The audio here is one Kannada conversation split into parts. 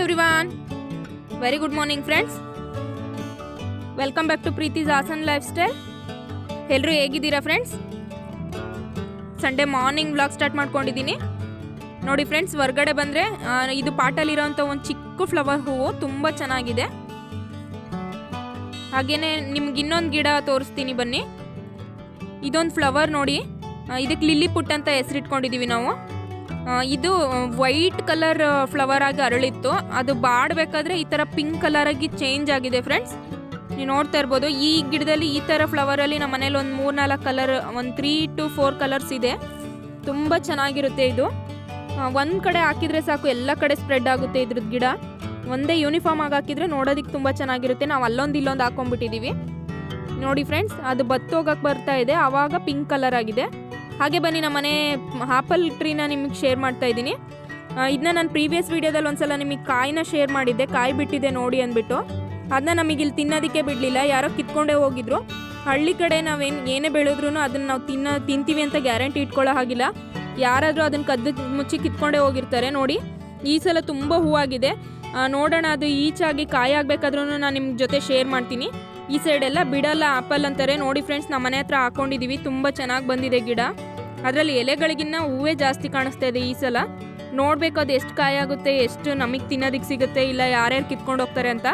everyone. Very good morning friends. Welcome back to Preeti's Awesome Lifestyle. ಎಲ್ಲರೂ ಹೇಗಿದ್ದೀರಾ friends? Sunday morning vlog start ಮಾಡ್ಕೊಂಡಿದ್ದೀನಿ. ನೋಡಿ ಫ್ರೆಂಡ್ಸ್, ಹೊರಗಡೆ ಬಂದರೆ ಇದು ಪಾಟಲ್ಲಿರೋಂಥ ಒಂದು ಚಿಕ್ಕ ಫ್ಲವರ್ ಹೂವು ತುಂಬ ಚೆನ್ನಾಗಿದೆ. ಹಾಗೆಯೇ ನಿಮ್ಗೆ ಇನ್ನೊಂದು ಗಿಡ ತೋರಿಸ್ತೀನಿ ಬನ್ನಿ. ಇದೊಂದು ಫ್ಲವರ್ ನೋಡಿ, ಇದಕ್ಕೆ ಲಿಲ್ಲಿ ಪುಟ್ ಅಂತ ಹೆಸರಿಟ್ಕೊಂಡಿದ್ದೀವಿ ನಾವು. ಇದು ವೈಟ್ ಕಲರ್ ಫ್ಲವರ್ ಆಗಿ ಅರಳಿತ್ತು. ಅದು ಬಾಡಬೇಕಾದ್ರೆ ಈ ಥರ ಪಿಂಕ್ ಕಲರಾಗಿ ಚೇಂಜ್ ಆಗಿದೆ ಫ್ರೆಂಡ್ಸ್. ನೀವು ನೋಡ್ತಾ ಇರ್ಬೋದು. ಈ ಗಿಡದಲ್ಲಿ ಈ ಥರ ಫ್ಲವರಲ್ಲಿ ನಮ್ಮ ಮನೇಲಿ ಒಂದು 3-4 ಕಲರ್, ಒಂದು 3 to 4 ಕಲರ್ಸ್ ಇದೆ. ತುಂಬ ಚೆನ್ನಾಗಿರುತ್ತೆ ಇದು. ಒಂದು ಕಡೆ ಹಾಕಿದರೆ ಸಾಕು, ಎಲ್ಲ ಕಡೆ ಸ್ಪ್ರೆಡ್ ಆಗುತ್ತೆ ಇದ್ರದ್ದು ಗಿಡ. ಒಂದೇ ಯೂನಿಫಾರ್ಮ್ ಆಗಿ ಹಾಕಿದರೆ ನೋಡೋದಕ್ಕೆ ತುಂಬ ಚೆನ್ನಾಗಿರುತ್ತೆ. ನಾವು ಅಲ್ಲೊಂದು ಇಲ್ಲೊಂದು ಹಾಕೊಂಡ್ಬಿಟ್ಟಿದ್ದೀವಿ ನೋಡಿ ಫ್ರೆಂಡ್ಸ್. ಅದು ಬತ್ತೋಗಕ್ಕೆ ಬರ್ತಾ ಇದೆ, ಆವಾಗ ಪಿಂಕ್ ಕಲರ್ ಆಗಿದೆ. ಹಾಗೆ ಬನ್ನಿ, ನಮ್ಮ ಮನೆ ಆಪಲ್ ಟ್ರೀನ ನಿಮಗೆ ಶೇರ್ ಮಾಡ್ತಾ ಇದ್ದೀನಿ. ಇದನ್ನ ನಾನು ಪ್ರೀವಿಯಸ್ ವೀಡಿಯೋದಲ್ಲಿ ಒಂದ್ಸಲ ನಿಮಗೆ ಕಾಯಿನ ಶೇರ್ ಮಾಡಿದ್ದೆ, ಕಾಯಿ ಬಿಟ್ಟಿದೆ ನೋಡಿ ಅಂದ್ಬಿಟ್ಟು. ಅದನ್ನ ನಮಗೆ ಇಲ್ಲಿ ತಿನ್ನೋದಕ್ಕೆ ಬಿಡಲಿಲ್ಲ, ಯಾರೋ ಕಿತ್ಕೊಂಡೇ ಹೋಗಿದ್ರು. ಹಳ್ಳಿ ಕಡೆ ಏನೇ ಬೆಳೆದ್ರೂ ಅದನ್ನು ನಾವು ತಿಂತೀವಿ ಅಂತ ಗ್ಯಾರಂಟಿ ಇಟ್ಕೊಳ್ಳೋ ಹಾಗಿಲ್ಲ. ಯಾರಾದರೂ ಅದನ್ನು ಕದ್ದು ಮುಚ್ಚಿ ಕಿತ್ಕೊಂಡೇ ಹೋಗಿರ್ತಾರೆ. ನೋಡಿ ಈ ಸಲ ತುಂಬ ಹೂವಾಗಿದೆ. ನೋಡೋಣ, ಅದು ಈಚಾಗಿ ಕಾಯಿ ಆಗಬೇಕಾದ್ರೂ ನಾನು ನಿಮ್ಮ ಜೊತೆ ಶೇರ್ ಮಾಡ್ತೀನಿ. ಈ ಸೈಡೆಲ್ಲ ಬಿಡಲ್ಲ ಆಪಲ್ ಅಂತಾರೆ ನೋಡಿ ಫ್ರೆಂಡ್ಸ್. ನಮ್ಮ ಮನೆ ಹತ್ರ ಹಾಕೊಂಡಿದ್ದೀವಿ, ತುಂಬ ಚೆನ್ನಾಗಿ ಬಂದಿದೆ ಗಿಡ. ಅದರಲ್ಲಿ ಎಲೆಗಳಿಗಿನ್ನ ಹೂವೇ ಜಾಸ್ತಿ ಕಾಣಿಸ್ತಾ ಇದೆ ಈ ಸಲ. ನೋಡಬೇಕು ಅದು ಎಷ್ಟು ಕಾಯಿ ಆಗುತ್ತೆ, ಎಷ್ಟು ನಮಗೆ ತಿನ್ನೋದಕ್ಕೆ ಸಿಗುತ್ತೆ, ಇಲ್ಲ ಯಾರ್ಯಾರು ಕಿತ್ಕೊಂಡು ಹೋಗ್ತಾರೆ ಅಂತ.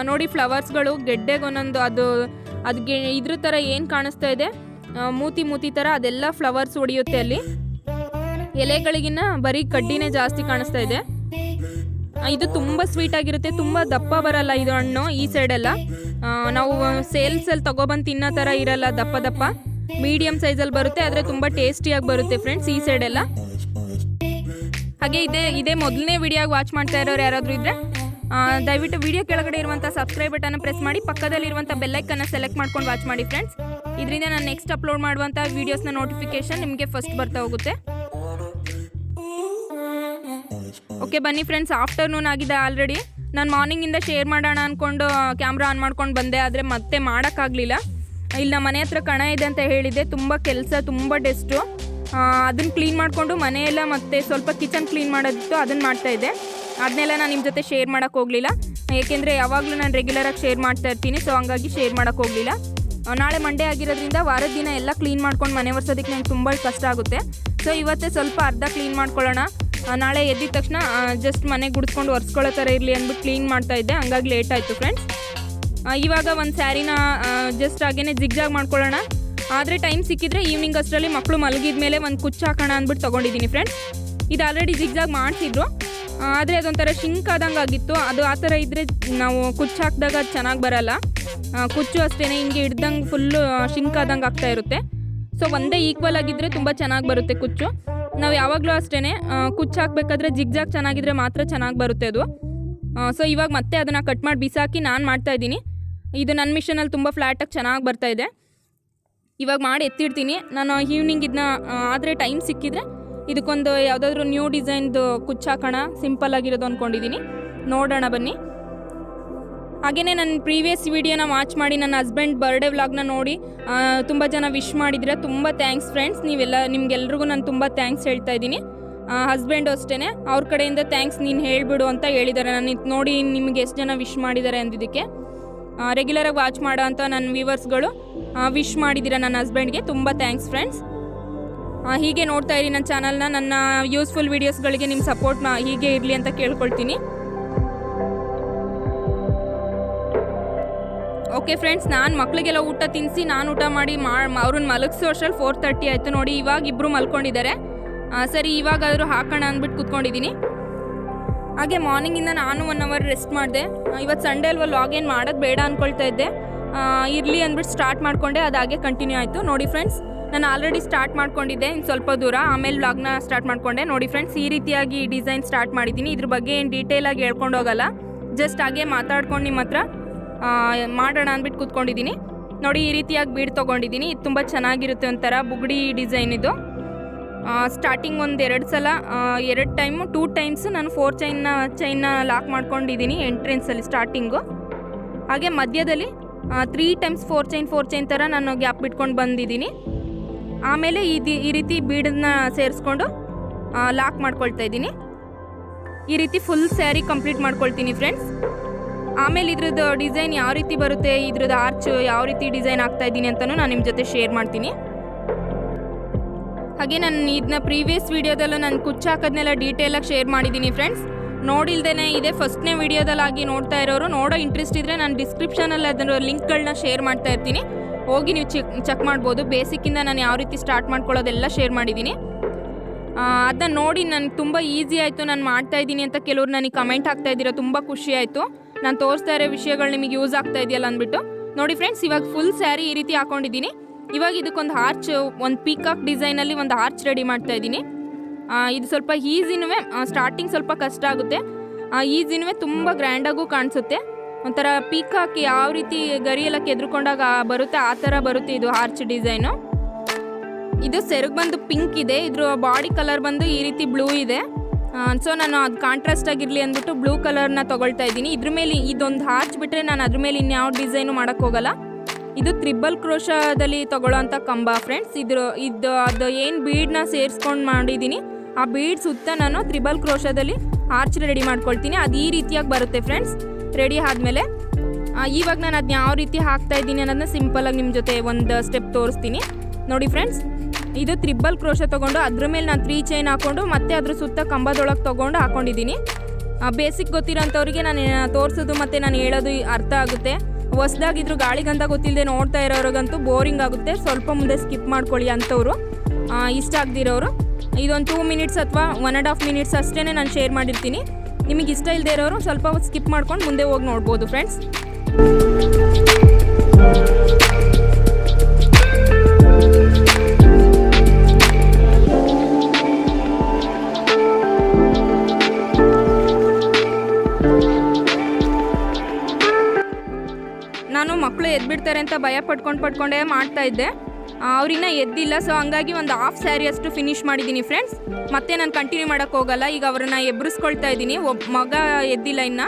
ನೋಡಿ ಫ್ಲವರ್ಸ್ಗಳು ಗೆಡ್ಡೆಗೆ ಒಂದೊಂದು ಅದು ಇದ್ರ ಥರ ಏನು ಕಾಣಿಸ್ತಾ ಇದೆ, ಮೂತಿ ಥರ, ಅದೆಲ್ಲ ಫ್ಲವರ್ಸ್ ಹೊಡೆಯುತ್ತೆ ಅಲ್ಲಿ. ಎಲೆಗಳಿಗಿನ್ನ ಬರೀ ಕಡ್ಡಿನೇ ಜಾಸ್ತಿ ಕಾಣಿಸ್ತಾ ಇದೆ. ಇದು ತುಂಬ ಸ್ವೀಟ್ ಆಗಿರುತ್ತೆ, ತುಂಬ ದಪ್ಪ ಬರಲ್ಲ ಇದು ಹಣ್ಣು. ಈ ಸೈಡೆಲ್ಲ ನಾವು ಸೇಲ್ಸಲ್ಲಿ ತೊಗೊಬಂದು ತಿನ್ನೋ ಥರ ಇರಲ್ಲ, ದಪ್ಪ ಮೀಡಿಯಮ್ ಸೈಜಲ್ಲಿ ಬರುತ್ತೆ, ಆದರೆ ತುಂಬ ಟೇಸ್ಟಿಯಾಗಿ ಬರುತ್ತೆ ಫ್ರೆಂಡ್ಸ್ ಈ ಸೈಡೆಲ್ಲ. ಹಾಗೆ ಇದೇ ಮೊದಲನೇ ವಿಡಿಯೋಗೆ ವಾಚ್ ಮಾಡ್ತಾ ಇರೋರು ಯಾರಾದರೂ ಇದ್ದರೆ ದಯವಿಟ್ಟು ವಿಡಿಯೋ ಕೆಳಗಡೆ ಇರುವಂಥ ಸಬ್ಸ್ಕ್ರೈಬ್ ಬಟನ್ನ ಪ್ರೆಸ್ ಮಾಡಿ, ಪಕ್ಕದಲ್ಲಿರುವಂಥ ಬೆಲ್ಲೈಕನ್ನು ಸೆಲೆಕ್ಟ್ ಮಾಡ್ಕೊಂಡು ವಾಚ್ ಮಾಡಿ ಫ್ರೆಂಡ್ಸ್. ಇದರಿಂದ ನಾನು ನೆಕ್ಸ್ಟ್ ಅಪ್ಲೋಡ್ ಮಾಡುವಂಥ ವೀಡಿಯೋಸ್ನ ನೋಟಿಫಿಕೇಷನ್ ನಿಮಗೆ ಫಸ್ಟ್ ಬರ್ತಾ ಹೋಗುತ್ತೆ. ಓಕೆ ಬನ್ನಿ ಫ್ರೆಂಡ್ಸ್, ಆಫ್ಟರ್ನೂನ್ ಆಗಿದೆ ಆಲ್ರೆಡಿ. ನಾನು ಮಾರ್ನಿಂಗಿಂದ ಶೇರ್ ಮಾಡೋಣ ಅಂದ್ಕೊಂಡು ಕ್ಯಾಮ್ರಾ ಆನ್ ಮಾಡ್ಕೊಂಡು ಬಂದೆ, ಆದರೆ ಮತ್ತೆ ಮಾಡೋಕ್ಕಾಗಲಿಲ್ಲ. ಇಲ್ಲಿ ನಮ್ಮ ಮನೆ ಹತ್ರ ಕಣ ಇದೆ ಅಂತ ಹೇಳಿದ್ದೆ, ತುಂಬ ಕೆಲಸ, ತುಂಬ ಡೆಸ್ಟು. ಅದನ್ನು ಕ್ಲೀನ್ ಮಾಡಿಕೊಂಡು ಮನೆಯೆಲ್ಲ ಮತ್ತೆ ಸ್ವಲ್ಪ ಕಿಚನ್ ಕ್ಲೀನ್ ಮಾಡೋದಿತ್ತು, ಅದನ್ನು ಮಾಡ್ತಾಯಿದ್ದೆ. ಅದನ್ನೆಲ್ಲ ನಾನು ನಿಮ್ಮ ಜೊತೆ ಶೇರ್ ಮಾಡೋಕ್ಕೆ ಹೋಗಲಿಲ್ಲ, ಏಕೆಂದರೆ ಯಾವಾಗಲೂ ನಾನು ರೆಗ್ಯುಲರಾಗಿ ಶೇರ್ ಮಾಡ್ತಾ ಇರ್ತೀನಿ. ಸೊ ಹಂಗಾಗಿ ಶೇರ್ ಮಾಡೋಕ್ಕೆ ಹೋಗಲಿಲ್ಲ. ನಾಳೆ ಮಂಡೇ ಆಗಿರೋದ್ರಿಂದ ವಾರದ ದಿನ ಎಲ್ಲ ಕ್ಲೀನ್ ಮಾಡ್ಕೊಂಡು ಮನೆ ಒರೆಸೋದಕ್ಕೆ ನಂಗೆ ತುಂಬ ಕಷ್ಟ ಆಗುತ್ತೆ. ಸೊ ಇವತ್ತೇ ಸ್ವಲ್ಪ ಅರ್ಧ ಕ್ಲೀನ್ ಮಾಡ್ಕೊಳ್ಳೋಣ, ನಾಳೆ ಎದ್ದಿದ ತಕ್ಷಣ ಜಸ್ಟ್ ಮನೆ ಗುಡಿಸ್ಕೊಂಡು ಒರೆಸ್ಕೊಳ್ಳೋ ಥರ ಇರಲಿ ಅಂದ್ಬಿಟ್ಟು ಕ್ಲೀನ್ ಮಾಡ್ತಾಯಿದ್ದೆ. ಹಂಗಾಗಿ ಲೇಟ್ ಆಯಿತು ಫ್ರೆಂಡ್ಸ್. ಇವಾಗ ಒಂದು ಸ್ಯಾರಿನ ಜಸ್ಟ್ ಹಾಗೇ ಜಿಗ್ಜಾಗ್ ಮಾಡ್ಕೊಳ್ಳೋಣ. ಆದರೆ ಟೈಮ್ ಸಿಕ್ಕಿದ್ರೆ ಈವ್ನಿಂಗ್ ಅಷ್ಟರಲ್ಲಿ ಮಕ್ಕಳು ಮಲಗಿದ ಮೇಲೆ ಒಂದು ಕುಚ್ಚು ಹಾಕೋಣ ಅಂದ್ಬಿಟ್ಟು ತೊಗೊಂಡಿದ್ದೀನಿ ಫ್ರೆಂಡ್ಸ್. ಇದು ಆಲ್ರೆಡಿ ಜಿಗ್ಜಾಗ್ ಮಾಡ್ತಿದ್ರು, ಆದರೆ ಅದೊಂಥರ ಶಿಂಕ್ ಆದಂಗೆ ಆಗಿತ್ತು. ಅದು ಆ ಥರ ಇದ್ದರೆ ನಾವು ಕುಚ್ಚು ಹಾಕಿದಾಗ ಅದು ಚೆನ್ನಾಗಿ ಬರೋಲ್ಲ. ಕುಚ್ಚು ಅಷ್ಟೇ ಹಿಂಗೆ ಹಿಡ್ದಂಗೆ ಫುಲ್ಲು ಶಿಂಕ್ ಆದಂಗೆ ಆಗ್ತಾ ಇರುತ್ತೆ. ಸೊ ಒಂದೇ ಈಕ್ವಲ್ ಆಗಿದ್ದರೆ ತುಂಬ ಚೆನ್ನಾಗಿ ಬರುತ್ತೆ ಕುಚ್ಚು. ನಾವು ಯಾವಾಗಲೂ ಅಷ್ಟೇ ಕುಚ್ಚು ಹಾಕಬೇಕಾದ್ರೆ ಜಿಗ್ಜಾಗ್ ಚೆನ್ನಾಗಿದ್ರೆ ಮಾತ್ರ ಚೆನ್ನಾಗಿ ಬರುತ್ತೆ ಅದು. ಸೊ ಇವಾಗ ಮತ್ತೆ ಅದನ್ನು ಕಟ್ ಮಾಡಿ ಬಿಸಾಕಿ ನಾನು ಮಾಡ್ತಾಯಿದ್ದೀನಿ. ಇದು ನನ್ನ ಮಿಷನಲ್ಲಿ ತುಂಬ ಫ್ಲ್ಯಾಟಾಗಿ ಚೆನ್ನಾಗಿ ಬರ್ತಾಯಿದೆ. ಇವಾಗ ಮಾಡಿ ಎತ್ತಿಡ್ತೀನಿ ನಾನು. ಈವ್ನಿಂಗ್ ಇದನ್ನ ಆದರೆ ಟೈಮ್ ಸಿಕ್ಕಿದ್ರೆ ಇದಕ್ಕೊಂದು ಯಾವುದಾದ್ರೂ ನ್ಯೂ ಡಿಸೈನ್ದು ಕುಚ್ಚು ಹಾಕೋಣ, ಸಿಂಪಲ್ ಆಗಿರೋದು ಅಂದ್ಕೊಂಡಿದ್ದೀನಿ. ನೋಡೋಣ ಬನ್ನಿ. ಹಾಗೆಯೇ ನನ್ನ ಪ್ರೀವಿಯಸ್ ವೀಡಿಯೋನ ವಾಚ್ ಮಾಡಿ ನನ್ನ ಹಸ್ಬೆಂಡ್ ಬರ್ಡೇ ವ್ಲಾಗ್ನ ನೋಡಿ ತುಂಬ ಜನ ವಿಶ್ ಮಾಡಿದ್ರೆ, ತುಂಬ ಥ್ಯಾಂಕ್ಸ್ ಫ್ರೆಂಡ್ಸ್. ನಿಮ್ಗೆಲ್ರಿಗೂ ನಾನು ತುಂಬ ಥ್ಯಾಂಕ್ಸ್ ಹೇಳ್ತಾ ಇದ್ದೀನಿ. ಹಸ್ಬೆಂಡು ಅಷ್ಟೇ, ಅವ್ರ ಕಡೆಯಿಂದ ಥ್ಯಾಂಕ್ಸ್ ನೀನು ಹೇಳಿಬಿಡು ಅಂತ ಹೇಳಿದ್ದಾರೆ. ನಾನು ನೋಡಿ ನಿಮಗೆ ಎಷ್ಟು ಜನ ವಿಶ್ ಮಾಡಿದ್ದಾರೆ ಅಂದಿದ್ದಕ್ಕೆ. ರೆಗ್ಯುಲರಾಗಿ ವಾಚ್ ಮಾಡೋ ಅಂಥ ನನ್ನ ವ್ಯೂವರ್ಸ್ಗಳು ವಿಶ್ ಮಾಡಿದ್ದೀರ ನನ್ನ ಹಸ್ಬೆಂಡ್ಗೆ, ತುಂಬ ಥ್ಯಾಂಕ್ಸ್ ಫ್ರೆಂಡ್ಸ್. ಹೀಗೆ ನೋಡ್ತಾ ಇರಿ ನನ್ನ ಚಾನಲ್ನ. ನನ್ನ ಯೂಸ್ಫುಲ್ ವೀಡಿಯೋಸ್ಗಳಿಗೆ ನಿಮ್ಮ ಸಪೋರ್ಟ್ ಹೀಗೆ ಇರಲಿ ಅಂತ ಕೇಳ್ಕೊಳ್ತೀನಿ. ಓಕೆ ಫ್ರೆಂಡ್ಸ್, ನಾನು ಮಕ್ಕಳಿಗೆಲ್ಲ ಊಟ ತಿನ್ನಿಸಿ ನಾನು ಊಟ ಮಾಡಿ ಅವ್ರನ್ನ ಮಲಗಿಸೋ ಅಷ್ಟರಲ್ಲಿ 4:30 ಆಯಿತು ನೋಡಿ. ಇವಾಗ ಇಬ್ಬರು ಮಲ್ಕೊಂಡಿದ್ದಾರೆ. ಸರಿ ಇವಾಗಾದರೂ ಹಾಕೋಣ ಅಂದ್ಬಿಟ್ಟು ಕೂತ್ಕೊಂಡಿದ್ದೀನಿ. ಹಾಗೆ ಮಾರ್ನಿಂಗಿಂದ ನಾನು 1 hour ರೆಸ್ಟ್ ಮಾಡಿದೆ. ಇವತ್ತು ಸಂಡೇ ಅಲ್ವಾ, ಲಾಗಿನ್ ಮಾಡೋದು ಬೇಡ ಅಂದ್ಕೊಳ್ತಾ ಇದ್ದೆ. ಇರಲಿ ಅಂದ್ಬಿಟ್ಟು ಸ್ಟಾರ್ಟ್ ಮಾಡಿಕೊಂಡೆ, ಅದು ಹಾಗೆ ಕಂಟಿನ್ಯೂ ಆಯಿತು. ನೋಡಿ ಫ್ರೆಂಡ್ಸ್, ನಾನು ಆಲ್ರೆಡಿ ಸ್ಟಾರ್ಟ್ ಮಾಡ್ಕೊಂಡಿದ್ದೆ ಇನ್ನು ಸ್ವಲ್ಪ ದೂರ, ಆಮೇಲೆ ವ್ಲಾಗ್ನ ಸ್ಟಾರ್ಟ್ ಮಾಡಿಕೊಂಡೆ. ನೋಡಿ ಫ್ರೆಂಡ್ಸ್, ಈ ರೀತಿಯಾಗಿ ಡಿಸೈನ್ ಸ್ಟಾರ್ಟ್ ಮಾಡಿದ್ದೀನಿ. ಇದ್ರ ಬಗ್ಗೆ ಏನು ಡೀಟೇಲಾಗಿ ಹೇಳ್ಕೊಂಡು ಹೋಗಲ್ಲ, ಜಸ್ಟ್ ಹಾಗೆ ಮಾತಾಡ್ಕೊಂಡು ನಿಮ್ಮ ಹತ್ರ ಮಾಡೋಣ ಅಂದ್ಬಿಟ್ಟು ಕೂತ್ಕೊಂಡಿದ್ದೀನಿ. ನೋಡಿ ಈ ರೀತಿಯಾಗಿ ಬೀಡ್ ತೊಗೊಂಡಿದ್ದೀನಿ. ಇದು ತುಂಬ ಚೆನ್ನಾಗಿರುತ್ತೆ, ಒಂಥರ ಬುಗುಡಿ ಡಿಸೈನ್ ಇದು. ಸ್ಟಾರ್ಟಿಂಗ್ ಒಂದು 2 ಟೈಮ್ಸ್ ನಾನು 4 ಚೈನ್ನ ಲಾಕ್ ಮಾಡ್ಕೊಂಡಿದ್ದೀನಿ ಎಂಟ್ರೆನ್ಸಲ್ಲಿ ಸ್ಟಾರ್ಟಿಂಗು. ಹಾಗೆ ಮಧ್ಯದಲ್ಲಿ 3 times 4 ಚೈನ್ ಥರ ನಾನು ಗ್ಯಾಪ್ ಬಿಟ್ಕೊಂಡು ಬಂದಿದ್ದೀನಿ. ಆಮೇಲೆ ಈ ರೀತಿ ಬೀಡನ್ನ ಸೇರಿಸ್ಕೊಂಡು ಲಾಕ್ ಮಾಡ್ಕೊಳ್ತಾ ಇದ್ದೀನಿ. ಈ ರೀತಿ ಫುಲ್ ಸ್ಯಾರಿ ಕಂಪ್ಲೀಟ್ ಮಾಡ್ಕೊಳ್ತೀನಿ ಫ್ರೆಂಡ್ಸ್. ಆಮೇಲೆ ಇದ್ರದ್ದು ಡಿಸೈನ್ ಯಾವ ರೀತಿ ಬರುತ್ತೆ, ಇದ್ರದ್ದು ಆರ್ಚ್ ಯಾವ ರೀತಿ ಡಿಸೈನ್ ಆಗ್ತಾ ಇದ್ದೀನಿ ಅಂತಲೂ ನಾನು ನಿಮ್ಮ ಜೊತೆ ಶೇರ್ ಮಾಡ್ತೀನಿ. ಹಾಗೆ ನಾನು ಇದನ್ನ ಪ್ರೀವಿಯಸ್ ವೀಡಿಯೋದಲ್ಲೂ ನಾನು ಕುಚ್ಚು ಹಾಕೋದನ್ನೆಲ್ಲ ಡೀಟೇಲಾಗಿ ಶೇರ್ ಮಾಡಿದ್ದೀನಿ ಫ್ರೆಂಡ್ಸ್. ನೋಡಿಲ್ದೇ ಇದೇ ಫಸ್ಟ್ನೇ ವೀಡಿಯೋದಲ್ಲಾಗಿ ನೋಡ್ತಾ ಇರೋರು, ನೋಡೋ ಇಂಟ್ರೆಸ್ಟ್ ಇದ್ದರೆ ನಾನು ಡಿಸ್ಕ್ರಿಪ್ಷನಲ್ಲಿ ಅದರ ಲಿಂಕ್ಗಳನ್ನ ಶೇರ್ ಮಾಡ್ತಾ ಇರ್ತೀನಿ, ಹೋಗಿ ನೀವು ಚೆಕ್ ಮಾಡ್ಬೋದು. ಬೇಸಿಕ್ಕಿಂದ ನಾನು ಯಾವ ರೀತಿ ಸ್ಟಾರ್ಟ್ ಮಾಡ್ಕೊಳ್ಳೋದೆಲ್ಲ ಶೇರ್ ಮಾಡಿದ್ದೀನಿ. ಅದನ್ನ ನೋಡಿ ನನಗೆ ತುಂಬ ಈಸಿ ಆಯಿತು, ನಾನು ಮಾಡ್ತಾಯಿದ್ದೀನಿ ಅಂತ ಕೆಲವ್ರು ನನಗೆ ಕಮೆಂಟ್ ಆಗ್ತಾ ಇದ್ದೀರಾ, ತುಂಬ ಖುಷಿ ಆಯಿತು. ನಾನು ತೋರಿಸ್ತಾ ಇರೋ ವಿಷಯಗಳು ನಿಮಗೆ ಯೂಸ್ ಆಗ್ತಾ ಇದೆಯಲ್ಲ ಅಂದ್ಬಿಟ್ಟು. ನೋಡಿ ಫ್ರೆಂಡ್ಸ್, ಇವಾಗ ಫುಲ್ ಸ್ಯಾರಿ ಈ ರೀತಿ ಹಾಕೊಂಡಿದ್ದೀನಿ. ಇವಾಗ ಇದಕ್ಕೊಂದು ಆರ್ಚ್, ಒಂದು ಪೀಕಾಕ್ ಡಿಸೈನಲ್ಲಿ ಒಂದು ಆರ್ಚ್ ರೆಡಿ ಮಾಡ್ತಾ ಇದ್ದೀನಿ. ಇದು ಸ್ವಲ್ಪ ಈಸಿನೂ, ಸ್ಟಾರ್ಟಿಂಗ್ ಸ್ವಲ್ಪ ಕಷ್ಟ ಆಗುತ್ತೆ, ಈಸಿನೂ ತುಂಬ ಗ್ರ್ಯಾಂಡಾಗೂ ಕಾಣಿಸುತ್ತೆ. ಒಂಥರ ಪೀಕಾಕ್ ಯಾವ ರೀತಿ ಗರಿಯೆಲ್ಲ ಕೆದ್ರುಕೊಂಡಾಗ ಬರುತ್ತೆ ಆ ಥರ ಬರುತ್ತೆ ಇದು ಆರ್ಚ್ ಡಿಸೈನು. ಇದು ಸೆರಗು ಬಂದು ಪಿಂಕ್ ಇದೆ, ಇದ್ರ ಬಾಡಿ ಕಲರ್ ಬಂದು ಈ ರೀತಿ ಬ್ಲೂ ಇದೆ. ಸೊ ನಾನು ಅದು ಕಾಂಟ್ರಾಸ್ಟ್ ಆಗಿರಲಿ ಅಂದ್ಬಿಟ್ಟು ಬ್ಲೂ ಕಲರ್ನ ತೊಗೊಳ್ತಾ ಇದ್ದೀನಿ. ಇದ್ರ ಮೇಲೆ ಇದೊಂದು ಆರ್ಚ್ ಬಿಟ್ಟರೆ ನಾನು ಅದ್ರ ಮೇಲೆ ಇನ್ಯಾವ ಡಿಸೈನು ಮಾಡೋಕ್ಕೋಗಲ್ಲ. ಇದು ತ್ರಿಬಲ್ ಕ್ರೋಶದಲ್ಲಿ ತೊಗೊಳ್ಳೋಂಥ ಕಂಬ ಫ್ರೆಂಡ್ಸ್. ಅದು ಏನು ಬೀಡನ್ನ ಸೇರಿಸ್ಕೊಂಡು ಮಾಡಿದ್ದೀನಿ, ಆ ಬೀಡ್ ಸುತ್ತ ನಾನು ತ್ರಿಬಲ್ ಕ್ರೋಶದಲ್ಲಿ ಆರ್ಚ್ ರೆಡಿ ಮಾಡ್ಕೊಳ್ತೀನಿ. ಅದು ಈ ರೀತಿಯಾಗಿ ಬರುತ್ತೆ ಫ್ರೆಂಡ್ಸ್. ರೆಡಿ ಆದಮೇಲೆ ಇವಾಗ ನಾನು ಅದನ್ನ ಯಾವ ರೀತಿ ಹಾಕ್ತಾ ಇದ್ದೀನಿ ಅನ್ನೋದನ್ನ ಸಿಂಪಲಾಗಿ ನಿಮ್ಮ ಜೊತೆ ಒಂದು ಸ್ಟೆಪ್ ತೋರಿಸ್ತೀನಿ. ನೋಡಿ ಫ್ರೆಂಡ್ಸ್, ಇದು ತ್ರಿಬಲ್ ಕ್ರೋಶ ತೊಗೊಂಡು ಅದ್ರ ಮೇಲೆ ನಾನು 3 ಚೈನ್ ಹಾಕ್ಕೊಂಡು ಮತ್ತೆ ಅದ್ರ ಸುತ್ತ ಕಂಬದೊಳಗೆ ತೊಗೊಂಡು ಹಾಕ್ಕೊಂಡಿದ್ದೀನಿ. ಬೇಸಿಕ್ ಗೊತ್ತಿರೋಂಥವ್ರಿಗೆ ನಾನು ತೋರಿಸೋದು ಮತ್ತು ನಾನು ಹೇಳೋದು ಅರ್ಥ ಆಗುತ್ತೆ. ಹೊಸ್ದಾಗಿದ್ರು ಗಾಳಿಗಂತ ಗೊತ್ತಿಲ್ಲದೆ ನೋಡ್ತಾ ಇರೋರಿಗಂತೂ ಬೋರಿಂಗ್ ಆಗುತ್ತೆ, ಸ್ವಲ್ಪ ಮುಂದೆ ಸ್ಕಿಪ್ ಮಾಡ್ಕೊಳ್ಳಿ ಅಂಥವ್ರು. ಇಷ್ಟ ಆಗದಿರೋರು ಇದೊಂದು 2 ಮಿನಿಟ್ಸ್ ಅಥವಾ 1.5 ಮಿನಿಟ್ಸ್ ಅಷ್ಟೇ ನಾನು ಶೇರ್ ಮಾಡಿರ್ತೀನಿ. ನಿಮಗೆ ಇಷ್ಟ ಇಲ್ಲದೆ ಇರೋರು ಸ್ವಲ್ಪ ಸ್ಕಿಪ್ ಮಾಡ್ಕೊಂಡು ಮುಂದೆ ಹೋಗಿ ನೋಡ್ಬೋದು ಫ್ರೆಂಡ್ಸ್. ನಾನು ಮಕ್ಕಳು ಎದ್ಬಿಡ್ತಾರೆ ಅಂತ ಭಯ ಪಡ್ಕೊಂಡೇ ಮಾಡ್ತಾ ಇದ್ದೆ, ಅವ್ರಿನ್ನ ಎದ್ದಿಲ್ಲ. ಸೊ ಹಂಗಾಗಿ ಒಂದು ಹಾಫ್ ಸ್ಯಾರಿ ಅಷ್ಟು ಫಿನಿಶ್ ಮಾಡಿದ್ದೀನಿ ಫ್ರೆಂಡ್ಸ್. ಮತ್ತೆ ನಾನು ಕಂಟಿನ್ಯೂ ಮಾಡೋಕ್ಕೆ ಹೋಗಲ್ಲ. ಈಗ ಅವ್ರನ್ನ ಎಬ್ಬರಿಸ್ಕೊಳ್ತಾ ಇದ್ದೀನಿ. ಮಗ ಎದ್ದಿಲ್ಲ, ಇನ್ನು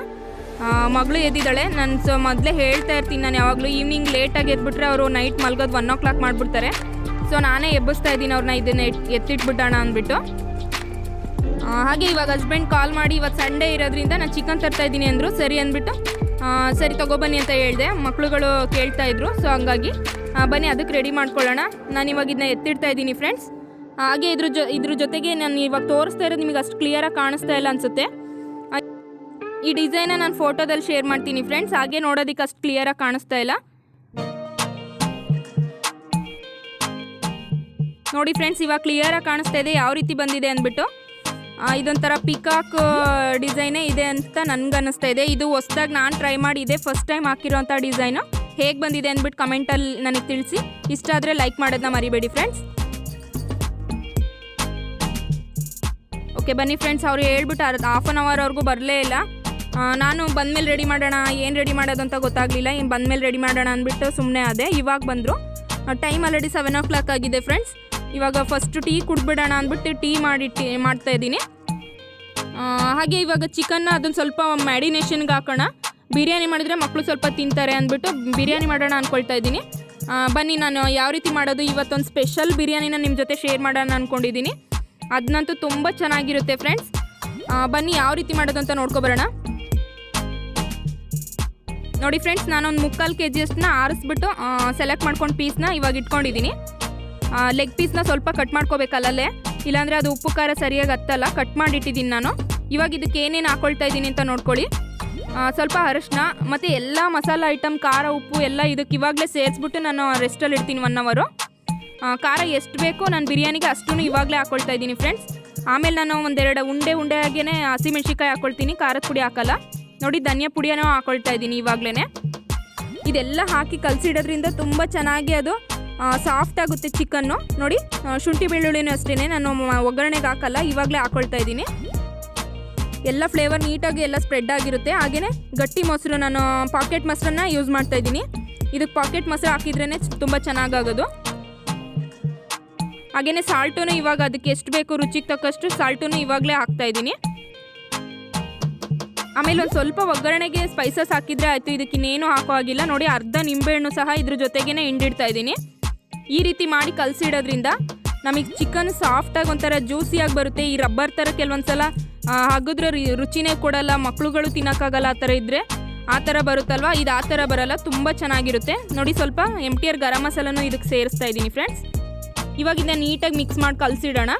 ಮಗಳು ಎದ್ದಿದ್ದಾಳೆ. ನಾನು ಮೊದಲೇ ಹೇಳ್ತಾ ಇರ್ತೀನಿ, ನಾನು ಯಾವಾಗಲೂ ಈವ್ನಿಂಗ್ ಲೇಟಾಗಿ ಎದ್ಬಿಟ್ರೆ ಅವರು ನೈಟ್ ಮಲ್ಗೋದು 1 o'clock ಮಾಡಿಬಿಡ್ತಾರೆ. ಸೊ ನಾನೇ ಎಬ್ಬಿಸ್ತಾ ಇದ್ದೀನಿ ಅವ್ರನ್ನ, ಇದನ್ನು ಎತ್ತಿಟ್ಬಿಟ್ಟೋಣ ಅಂದ್ಬಿಟ್ಟು. ಹಾಗೆ ಇವಾಗ ಹಸ್ಬೆಂಡ್ ಕಾಲ್ ಮಾಡಿ ಇವತ್ತು ಸಂಡೇ ಇರೋದ್ರಿಂದ ನಾನು ಚಿಕನ್ ತರ್ತಾ ಇದ್ದೀನಿ ಅಂದರು. ಸರಿ ಅಂದ್ಬಿಟ್ಟು ಸರಿ ತೊಗೊಬನ್ನಿ ಅಂತ ಹೇಳಿದೆ. ಮಕ್ಕಳುಗಳು ಕೇಳ್ತಾ ಇದ್ರು. ಸೊ ಹಂಗಾಗಿ ಬನ್ನಿ ಅದಕ್ಕೆ ರೆಡಿ ಮಾಡ್ಕೊಳ್ಳೋಣ. ನಾನು ಇವಾಗ ಇದನ್ನ ಎತ್ತಿಡ್ತಾ ಇದ್ದೀನಿ ಫ್ರೆಂಡ್ಸ್. ಹಾಗೆ ಇದ್ರ ಜೊತೆಗೆ ನಾನು ಇವಾಗ ತೋರಿಸ್ತಾ ಇರೋದು ನಿಮಗೆ ಅಷ್ಟು ಕ್ಲಿಯರಾಗಿ ಕಾಣಿಸ್ತಾ ಇಲ್ಲ ಅನಿಸುತ್ತೆ. ಈ ಡಿಸೈನ ನಾನು ಫೋಟೋದಲ್ಲಿ ಶೇರ್ ಮಾಡ್ತೀನಿ ಫ್ರೆಂಡ್ಸ್. ಹಾಗೆ ನೋಡೋದಕ್ಕೆ ಅಷ್ಟು ಕ್ಲಿಯರಾಗಿ ಕಾಣಿಸ್ತಾ ಇಲ್ಲ. ನೋಡಿ ಫ್ರೆಂಡ್ಸ್, ಇವಾಗ ಕ್ಲಿಯರಾಗಿ ಕಾಣಿಸ್ತಾ ಇದೆ ಯಾವ ರೀತಿ ಬಂದಿದೆ ಅಂದ್ಬಿಟ್ಟು. ಇದೊಂಥರ ಪಿಕಾಕ್ ಡಿಸೈನೇ ಇದೆ ಅಂತ ನನಗೆ ಅನ್ನಿಸ್ತಾ ಇದೆ. ಇದು ಹೊಸದಾಗಿ ನಾನು ಟ್ರೈ ಮಾಡಿದೆ, ಫಸ್ಟ್ ಟೈಮ್ ಹಾಕಿರೋಂಥ ಡಿಸೈನು. ಹೇಗೆ ಬಂದಿದೆ ಅಂದ್ಬಿಟ್ಟು ಕಮೆಂಟಲ್ಲಿ ನನಗೆ ತಿಳಿಸಿ. ಇಷ್ಟ ಆದರೆ ಲೈಕ್ ಮಾಡೋದನ್ನ ಮರಿಬೇಡಿ ಫ್ರೆಂಡ್ಸ್. ಓಕೆ ಬನ್ನಿ ಫ್ರೆಂಡ್ಸ್, ಅವರು ಹೇಳ್ಬಿಟ್ಟು ಹಾಫ್ ಆನ್ ಅವರ್ವರೆಗೂ ಬರಲೇ ಇಲ್ಲ. ನಾನು ಬಂದಮೇಲೆ ರೆಡಿ ಮಾಡೋಣ, ಏನು ರೆಡಿ ಮಾಡೋದು ಅಂತ ಗೊತ್ತಾಗಲಿಲ್ಲ. ಏನು ಬಂದಮೇಲೆ ರೆಡಿ ಮಾಡೋಣ ಅಂದ್ಬಿಟ್ಟು ಸುಮ್ಮನೆ ಅದೇ. ಇವಾಗ ಬಂದರು. ಟೈಮ್ ಆಲ್ರೆಡಿ 7 o'clock ಆಗಿದೆ ಫ್ರೆಂಡ್ಸ್. ಇವಾಗ ಫಸ್ಟ್ ಟೀ ಕುಡಿದ್ಬಿಡೋಣ ಅಂದ್ಬಿಟ್ಟು ಟೀ ಮಾಡ್ತಾ ಇದ್ದೀನಿ. ಹಾಗೆ ಇವಾಗ ಚಿಕನ್ನ ಅದನ್ನು ಸ್ವಲ್ಪ ಮ್ಯಾರಿನೇಷನ್ಗೆ ಹಾಕೋಣ. ಬಿರಿಯಾನಿ ಮಾಡಿದರೆ ಮಕ್ಕಳು ಸ್ವಲ್ಪ ತಿಂತಾರೆ ಅಂದ್ಬಿಟ್ಟು ಬಿರಿಯಾನಿ ಮಾಡೋಣ ಅಂದ್ಕೊಳ್ತಾ ಇದ್ದೀನಿ. ಬನ್ನಿ ನಾನು ಯಾವ ರೀತಿ ಮಾಡೋದು, ಇವತ್ತೊಂದು ಸ್ಪೆಷಲ್ ಬಿರಿಯಾನಿನ ನಿಮ್ಮ ಜೊತೆ ಶೇರ್ ಮಾಡೋಣ ಅಂದ್ಕೊಂಡಿದ್ದೀನಿ. ಅದನ್ನಂತೂ ತುಂಬ ಚೆನ್ನಾಗಿರುತ್ತೆ ಫ್ರೆಂಡ್ಸ್. ಬನ್ನಿ ಯಾವ ರೀತಿ ಮಾಡೋದು ಅಂತ ನೋಡ್ಕೊಬರೋಣ. ನೋಡಿ ಫ್ರೆಂಡ್ಸ್, ನಾನೊಂದು 3/4 kg ಅಷ್ಟನ್ನ ಆರಿಸ್ಬಿಟ್ಟು ಸೆಲೆಕ್ಟ್ ಮಾಡ್ಕೊಂಡು ಪೀಸ್ನ ಇವಾಗ ಇಟ್ಕೊಂಡಿದ್ದೀನಿ. ಲೆಗ್ ಪೀಸ್ನ ಸ್ವಲ್ಪ ಕಟ್ ಮಾಡ್ಕೋಬೇಕಲ್ಲೇ, ಇಲ್ಲಾಂದರೆ ಅದು ಉಪ್ಪು ಖಾರ ಸರಿಯಾಗಿ ಹತ್ತಲ್ಲ. ಕಟ್ ಮಾಡಿಟ್ಟಿದ್ದೀನಿ ನಾನು. ಇವಾಗ ಇದಕ್ಕೆ ಏನೇನು ಹಾಕ್ಕೊಳ್ತಾ ಇದ್ದೀನಿ ಅಂತ ನೋಡ್ಕೊಳ್ಳಿ. ಸ್ವಲ್ಪ ಅರಿಶಿನ ಮತ್ತು ಎಲ್ಲ ಮಸಾಲ ಐಟಮ್, ಖಾರ ಉಪ್ಪು ಎಲ್ಲ ಇದಕ್ಕೆ ಇವಾಗಲೇ ಸೇರಿಸ್ಬಿಟ್ಟು ನಾನು ರೆಸ್ಟಲ್ಲಿ ಇಡ್ತೀನಿ 1 hour. ಖಾರ ಎಷ್ಟು ಬೇಕೋ ನಾನು ಬಿರಿಯಾನಿಗೆ ಅಷ್ಟೂ ಇವಾಗಲೇ ಹಾಕ್ಕೊಳ್ತಾ ಇದ್ದೀನಿ ಫ್ರೆಂಡ್ಸ್. ಆಮೇಲೆ ನಾನು 1-2 ಉಂಡೆ ಆಗೇ ಹಸಿಮೆಣ್ಸಿಕಾಯಿ ಹಾಕ್ಕೊಳ್ತೀನಿ, ಖಾರದ ಪುಡಿ ಹಾಕಲ್ಲ. ನೋಡಿ ಧನಿಯಾ ಪುಡಿಯನ್ನು ಹಾಕ್ಕೊಳ್ತಾ ಇದ್ದೀನಿ ಇವಾಗಲೇ. ಇದೆಲ್ಲ ಹಾಕಿ ಕಲಸಿಡೋದ್ರಿಂದ ತುಂಬ ಚೆನ್ನಾಗಿ ಅದು ಸಾಫ್ಟ್ ಆಗುತ್ತೆ ಚಿಕನ್ನು. ನೋಡಿ ಶುಂಠಿ ಬೆಳ್ಳುಳ್ಳಿನೂ ಅಷ್ಟೇ ನಾನು ಒಗ್ಗರಣೆಗೆ ಹಾಕಲ್ಲ, ಇವಾಗಲೇ ಹಾಕ್ಕೊಳ್ತಾ ಇದ್ದೀನಿ. ಎಲ್ಲ ಫ್ಲೇವರ್ ನೀಟಾಗಿ ಎಲ್ಲ ಸ್ಪ್ರೆಡ್ ಆಗಿರುತ್ತೆ. ಹಾಗೆಯೇ ಗಟ್ಟಿ ಮೊಸರು, ನಾನು ಪಾಕೆಟ್ ಮೊಸರನ್ನ ಯೂಸ್ ಮಾಡ್ತಾ ಇದ್ದೀನಿ. ಇದಕ್ಕೆ ಪಾಕೆಟ್ ಮೊಸರು ಹಾಕಿದ್ರೇ ತುಂಬ ಚೆನ್ನಾಗಾಗೋದು. ಹಾಗೆಯೇ ಸಾಲ್ಟೂ ಇವಾಗ ಅದಕ್ಕೆ ಎಷ್ಟು ಬೇಕು ರುಚಿಗೆ ತಕ್ಕಷ್ಟು ಸಾಲ್ಟೂ ಇವಾಗಲೇ ಹಾಕ್ತಾ ಇದ್ದೀನಿ. ಆಮೇಲೆ ಒಂದು ಸ್ವಲ್ಪ ಒಗ್ಗರಣೆಗೆ ಸ್ಪೈಸಸ್ ಹಾಕಿದರೆ ಆಯಿತು, ಇದಕ್ಕೆ ಇನ್ನೇನು ಹಾಕೋ ಆಗಿಲ್ಲ. ನೋಡಿ ಅರ್ಧ ನಿಂಬೆಹಣ್ಣು ಸಹ ಇದ್ರ ಜೊತೆಗೇ ಹಿಂಡಿಡ್ತಾ ಇದ್ದೀನಿ. ಈ ರೀತಿ ಮಾಡಿ ಕಲಸಿಡೋದ್ರಿಂದ ನಮಗೆ ಚಿಕನ್ ಸಾಫ್ಟಾಗಿ ಒಂಥರ ಜ್ಯೂಸಿಯಾಗಿ ಬರುತ್ತೆ. ಈ ರಬ್ಬರ್ ಥರ ಕೆಲವೊಂದು ಸಲ ಹಾಗಿದ್ರೆ ರುಚಿನೇ ಕೊಡಲ್ಲ, ಮಕ್ಳುಗಳು ತಿನ್ನೋಕ್ಕಾಗಲ್ಲ ಆ ಥರ ಇದ್ದರೆ ಆ ಥರ ಬರುತ್ತಲ್ವ. ಇದು ಆ ಥರ ಬರಲ್ಲ, ತುಂಬ ಚೆನ್ನಾಗಿರುತ್ತೆ ನೋಡಿ. ಸ್ವಲ್ಪ MTR ಗರಂ ಮಸಾಲನೂ ಇದಕ್ಕೆ ಸೇರಿಸ್ತಾ ಇದ್ದೀನಿ ಫ್ರೆಂಡ್ಸ್. ಇವಾಗ ಇದನ್ನ ನೀಟಾಗಿ ಮಿಕ್ಸ್ ಮಾಡಿ ಕಲಸಿಡೋಣ.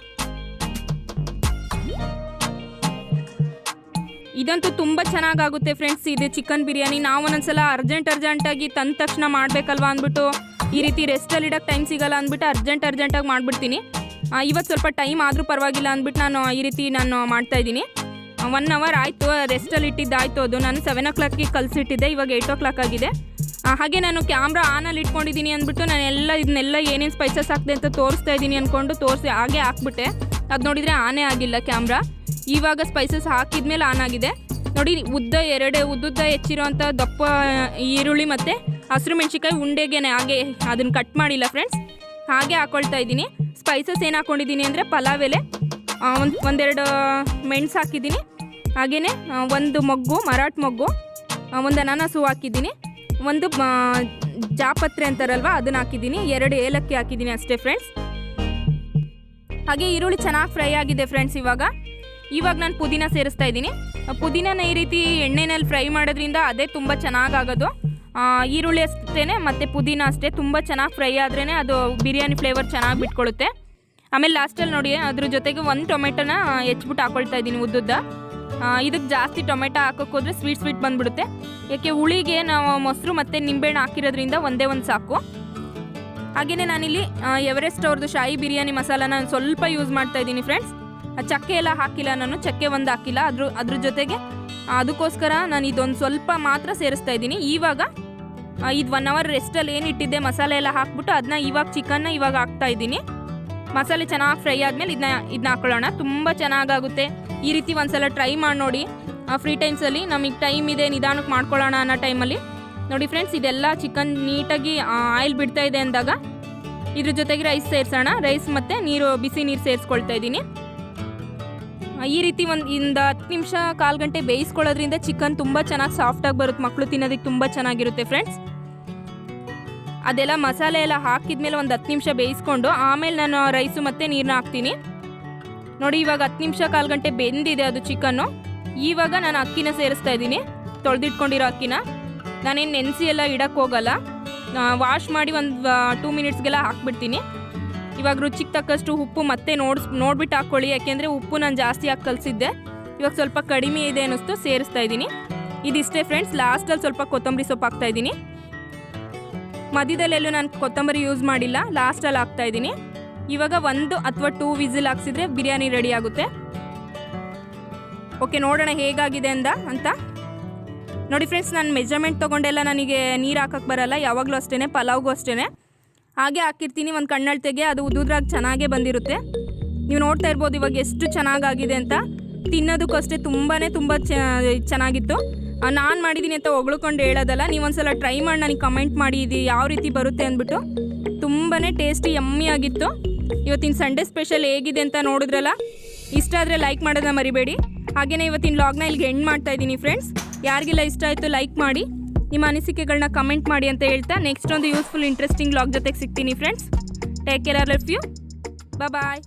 ಇದಂತೂ ತುಂಬ ಚೆನ್ನಾಗಾಗುತ್ತೆ ಫ್ರೆಂಡ್ಸ್. ಇದು ಚಿಕನ್ ಬಿರಿಯಾನಿ ನಾವು ಒಂದೊಂದ್ಸಲ ಅರ್ಜೆಂಟಾಗಿ ತಂದ ತಕ್ಷಣ ಮಾಡಬೇಕಲ್ವ ಅಂದ್ಬಿಟ್ಟು, ಈ ರೀತಿ ರೆಸ್ಟಲ್ಲಿ ಇಡೋಕ್ಕೆ ಟೈಮ್ ಸಿಗಲ್ಲ ಅಂದ್ಬಿಟ್ಟು ಅರ್ಜೆಂಟಾಗಿ ಮಾಡಿಬಿಡ್ತೀನಿ. ಇವತ್ತು ಸ್ವಲ್ಪ ಟೈಮ್ ಆದರೂ ಪರವಾಗಿಲ್ಲ ಅಂದ್ಬಿಟ್ಟು ನಾನು ಈ ರೀತಿ ಮಾಡ್ತಾಯಿದ್ದೀನಿ. 1 hour ಆಯಿತು ರೆಸ್ಟಲ್ಲಿ ಇಟ್ಟಿದ್ದಾಯಿತು. ಅದು ನಾನು 7 o'clock ಕಲಿಸಿಟ್ಟಿದ್ದೆ, ಇವಾಗ 8 o'clock ಆಗಿದೆ. ಹಾಗೆ ನಾನು ಕ್ಯಾಮ್ರಾ ಆನಲ್ಲಿ ಇಟ್ಕೊಂಡಿದ್ದೀನಿ ಅಂದ್ಬಿಟ್ಟು ನಾನು ಇದನ್ನೆಲ್ಲ ಏನೇನು ಸ್ಪೈಸಸ್ ಹಾಕ್ದೆ ಅಂತ ತೋರಿಸ್ತಾ ಇದ್ದೀನಿ ಅಂದ್ಕೊಂಡು ಹಾಗೆ ಹಾಕ್ಬಿಟ್ಟೆ. ಅದು ನೋಡಿದರೆ ಆನೇ ಆಗಿಲ್ಲ ಕ್ಯಾಮ್ರಾ. ಇವಾಗ ಸ್ಪೈಸಸ್ ಹಾಕಿದ್ಮೇಲೆ ಆನ್ ಆಗಿದೆ ನೋಡಿ. ಉದ್ದುದ್ದ ಹೆಚ್ಚಿರೋ ಅಂಥ ದಪ್ಪ ಈರುಳ್ಳಿ ಮತ್ತು ಹಸಿರು ಮೆಣಸಿನ್ಕಾಯಿ ಉಂಡೆಗೆ ಹಾಗೆ ಅದನ್ನು ಕಟ್ ಮಾಡಿಲ್ಲ ಫ್ರೆಂಡ್ಸ್, ಹಾಗೆ ಹಾಕ್ಕೊಳ್ತಾ ಇದ್ದೀನಿ. ಸ್ಪೈಸಸ್ ಏನು ಹಾಕ್ಕೊಂಡಿದ್ದೀನಿ ಅಂದರೆ ಪಲಾವ್ ಎಲೆ, ಒಂದೆರಡು ಮೆಣಸು ಹಾಕಿದ್ದೀನಿ, ಹಾಗೆಯೇ ಒಂದು ಮೊಗ್ಗು, ಮರಾಠ ಮೊಗ್ಗು, ಒಂದು ಅನಾನಸು ಹಾಕಿದ್ದೀನಿ, ಒಂದು ಜಾಪತ್ರೆ ಅಂತಾರಲ್ವ ಅದನ್ನು ಹಾಕಿದ್ದೀನಿ, 2 ಏಲಕ್ಕಿ ಹಾಕಿದ್ದೀನಿ ಅಷ್ಟೇ ಫ್ರೆಂಡ್ಸ್. ಹಾಗೆ ಈರುಳ್ಳಿ ಚೆನ್ನಾಗಿ ಫ್ರೈ ಆಗಿದೆ ಫ್ರೆಂಡ್ಸ್. ಇವಾಗ ನಾನು ಪುದೀನ ಸೇರಿಸ್ತಾ ಇದ್ದೀನಿ. ಪುದೀನನ ಈ ರೀತಿ ಎಣ್ಣೆನಲ್ಲಿ ಫ್ರೈ ಮಾಡೋದ್ರಿಂದ ಅದೇ ತುಂಬ ಚೆನ್ನಾಗಾಗೋದು. ಈರುಳ್ಳಿ ಅಷ್ಟೇ ಮತ್ತು ಪುದೀನ ಅಷ್ಟೇ ತುಂಬ ಚೆನ್ನಾಗಿ ಫ್ರೈ ಆದ್ರೇ ಅದು ಬಿರಿಯಾನಿ ಫ್ಲೇವರ್ ಚೆನ್ನಾಗಿ ಬಿಟ್ಕೊಳ್ಳುತ್ತೆ. ಆಮೇಲೆ ಲಾಸ್ಟಲ್ಲಿ ನೋಡಿ ಅದ್ರ ಜೊತೆಗೆ 1 ಟೊಮೆಟೊನ ಹೆಚ್ಚಿಬಿಟ್ಟು ಹಾಕ್ಕೊಳ್ತಾ ಇದ್ದೀನಿ ಉದ್ದುದ್ದ. ಇದಕ್ಕೆ ಜಾಸ್ತಿ ಟೊಮೆಟೊ ಹಾಕೋಕೆ ಹೋದರೆ ಸ್ವೀಟ್ ಬಂದುಬಿಡುತ್ತೆ. ಯಾಕೆ ಹುಳಿಗೆ ನಾವು ಮೊಸರು ಮತ್ತು ನಿಂಬೆಹಣ್ಣು ಹಾಕಿರೋದ್ರಿಂದ ಒಂದೇ ಒಂದು ಸಾಕು. ಹಾಗೆಯೇ ನಾನಿಲ್ಲಿ ಎವರೆಸ್ಟ್ ಅವ್ರದ್ದು ಶಾಹಿ ಬಿರಿಯಾನಿ ಮಸಾಲಾನ ಸ್ವಲ್ಪ ಯೂಸ್ ಮಾಡ್ತಾ ಇದ್ದೀನಿ ಫ್ರೆಂಡ್ಸ್. ಚಕ್ಕೆ ಎಲ್ಲ ಹಾಕಿಲ್ಲ, ನಾನು ಚಕ್ಕೆ ಒಂದು ಹಾಕಿಲ್ಲ ಅದ್ರ ಜೊತೆಗೆ. ಅದಕ್ಕೋಸ್ಕರ ನಾನು ಇದೊಂದು ಸ್ವಲ್ಪ ಮಾತ್ರ ಸೇರಿಸ್ತಾ ಇದ್ದೀನಿ. ಇವಾಗ ಇದು 1 hour ರೆಸ್ಟಲ್ಲಿ ಏನು ಇಟ್ಟಿದ್ದೆ ಮಸಾಲೆ ಎಲ್ಲ ಹಾಕ್ಬಿಟ್ಟು ಅದನ್ನ ಇವಾಗ ಚಿಕನ್ನ ಇವಾಗ ಹಾಕ್ತಾ ಇದ್ದೀನಿ. ಮಸಾಲೆ ಚೆನ್ನಾಗಿ ಫ್ರೈ ಆದಮೇಲೆ ಇದನ್ನ ಹಾಕೊಳ್ಳೋಣ. ತುಂಬ ಚೆನ್ನಾಗಾಗುತ್ತೆ. ಈ ರೀತಿ ಒಂದ್ಸಲ ಟ್ರೈ ಮಾಡಿ ನೋಡಿ ಫ್ರೀ ಟೈಮ್ಸಲ್ಲಿ. ನಮಗೆ ಟೈಮ್ ಇದೆ ನಿಧಾನಕ್ಕೆ ಮಾಡ್ಕೊಳ್ಳೋಣ ಅನ್ನೋ ಟೈಮಲ್ಲಿ ನೋಡಿ ಫ್ರೆಂಡ್ಸ್. ಇದೆಲ್ಲ ಚಿಕನ್ ನೀಟಾಗಿ ಆಯಿಲ್ ಬಿಡ್ತಾ ಇದೆ ಅಂದಾಗ ಇದ್ರ ಜೊತೆಗೆ ರೈಸ್ ಸೇರಿಸೋಣ. ರೈಸ್ ಮತ್ತು ಬಿಸಿ ನೀರು ಸೇರಿಸ್ಕೊಳ್ತಾ ಇದ್ದೀನಿ. ಈ ರೀತಿ ಒಂದು 10 ನಿಮಿಷ 1/4 ಗಂಟೆ ಬೇಯಿಸ್ಕೊಳ್ಳೋದ್ರಿಂದ ಚಿಕನ್ ತುಂಬ ಚೆನ್ನಾಗಿ ಸಾಫ್ಟಾಗಿ ಬರುತ್ತೆ, ಮಕ್ಕಳು ತಿನ್ನೋದಕ್ಕೆ ತುಂಬ ಚೆನ್ನಾಗಿರುತ್ತೆ ಫ್ರೆಂಡ್ಸ್. ಅದೆಲ್ಲ ಮಸಾಲೆ ಎಲ್ಲ ಹಾಕಿದ್ಮೇಲೆ ಒಂದು 10 ನಿಮಿಷ ಬೇಯಿಸ್ಕೊಂಡು ಆಮೇಲೆ ನಾನು ರೈಸು ಮತ್ತು ನೀರನ್ನ ಹಾಕ್ತೀನಿ ನೋಡಿ. ಇವಾಗ 10 ನಿಮಿಷ 1/4 ಗಂಟೆ ಬೆಂದಿದೆ ಅದು ಚಿಕನ್ನು. ಇವಾಗ ನಾನು ಅಕ್ಕಿನ ಸೇರಿಸ್ತಾ ಇದ್ದೀನಿ, ತೊಳೆದಿಟ್ಕೊಂಡಿರೋ ಅಕ್ಕಿನ. ನಾನೇನು ನೆನೆಸಿ ಎಲ್ಲ ಇಡಕ್ಕೆ ಹೋಗಲ್ಲ, ವಾಶ್ ಮಾಡಿ ಒಂದು 2 ಮಿನಿಟ್ಸ್ಗೆಲ್ಲ ಹಾಕ್ಬಿಡ್ತೀನಿ. ಇವಾಗ ರುಚಿಗೆ ತಕ್ಕಷ್ಟು ಉಪ್ಪು ಮತ್ತೆ ನೋಡ್ಬಿಟ್ಟು ಹಾಕ್ಕೊಳ್ಳಿ, ಯಾಕೆಂದರೆ ಉಪ್ಪು ನಾನು ಜಾಸ್ತಿ ಹಾಕಿ ಕಲಿಸಿದ್ದೆ. ಇವಾಗ ಸ್ವಲ್ಪ ಕಡಿಮೆ ಇದೆ ಅನ್ನಿಸ್ತು, ಸೇರಿಸ್ತಾ ಇದ್ದೀನಿ. ಇದಿಷ್ಟೇ ಫ್ರೆಂಡ್ಸ್. ಲಾಸ್ಟಲ್ಲಿ ಸ್ವಲ್ಪ ಕೊತ್ತಂಬರಿ ಸೊಪ್ಪು ಹಾಕ್ತಾ ಇದ್ದೀನಿ. ಮಧ್ಯದಲ್ಲೆಲ್ಲೂ ನಾನು ಕೊತ್ತಂಬರಿ ಯೂಸ್ ಮಾಡಿಲ್ಲ, ಲಾಸ್ಟಲ್ಲಿ ಹಾಕ್ತಾ ಇದ್ದೀನಿ. ಇವಾಗ 1 ಅಥವಾ 2 ವಿಸಿಲ್ ಹಾಕ್ಸಿದ್ರೆ ಬಿರಿಯಾನಿ ರೆಡಿ ಆಗುತ್ತೆ. ಓಕೆ, ನೋಡೋಣ ಹೇಗಾಗಿದೆ ಅಂತ ನೋಡಿ ಫ್ರೆಂಡ್ಸ್. ನಾನು ಮೆಜರ್ಮೆಂಟ್ ತೊಗೊಂಡೆಲ್ಲ ನನಗೆ ನೀರು ಹಾಕಕ್ಕೆ ಬರಲ್ಲ, ಯಾವಾಗಲೂ ಅಷ್ಟೇ, ಪಲಾವ್ಗೂ ಅಷ್ಟೇ ಹಾಗೆ ಹಾಕಿರ್ತೀನಿ. ಒಂದು ಕಣ್ಣಳ್ತೆಗೆ ಅದು ಉದುದ್ರಾಗಿ ಚೆನ್ನಾಗೇ ಬಂದಿರುತ್ತೆ. ನೀವು ನೋಡ್ತಾ ಇರ್ಬೋದು ಇವಾಗ ಎಷ್ಟು ಚೆನ್ನಾಗಾಗಿದೆ ಅಂತ. ತಿನ್ನೋದಕ್ಕೂ ಅಷ್ಟೇ ತುಂಬ ಚೆನ್ನಾಗಿತ್ತು. ನಾನು ಮಾಡಿದ್ದೀನಿ ಅಂತ ಹೊಗಳ್ಕೊಂಡು ಹೇಳೋದಲ್ಲ, ನೀವೊಂದ್ಸಲ ಟ್ರೈ ಮಾಡಿ ನನಗೆ ಕಮೆಂಟ್ ಮಾಡಿ ಇದು ಯಾವ ರೀತಿ ಬರುತ್ತೆ ಅಂದ್ಬಿಟ್ಟು. ತುಂಬಾ ಟೇಸ್ಟಿ ಯಮ್ಮಿ ಆಗಿತ್ತು. ಇವತ್ತಿನ ಸಂಡೇ ಸ್ಪೆಷಲ್ ಹೇಗಿದೆ ಅಂತ ನೋಡಿದ್ರಲ್ಲ. ಇಷ್ಟ ಆದರೆ ಲೈಕ್ ಮಾಡೋದನ್ನ ಮರಿಬೇಡಿ. ಹಾಗೆಯೇ ಇವತ್ತಿನ ವ್ಲಾಗ್ನ ಇಲ್ಲಿಗೆ ಎಂಡ್ ಮಾಡ್ತಾ ಇದ್ದೀನಿ ಫ್ರೆಂಡ್ಸ್. ಯಾರಿಗೆಲ್ಲ ಇಷ್ಟ ಆಯಿತು ಲೈಕ್ ಮಾಡಿ, ನಿಮ್ಮ ಅನಿಸಿಕೆಗಳನ್ನ ಕಮೆಂಟ್ ಮಾಡಿ ಅಂತ ಹೇಳ್ತಾ ನೆಕ್ಸ್ಟ್ ಒಂದು ಯೂಸ್ಫುಲ್ ಇಂಟ್ರೆಸ್ಟಿಂಗ್ ವ್ಲಾಗ್ ಜೊತೆಗೆ ಸಿಗ್ತೀನಿ friends. Take care, I love you, bye.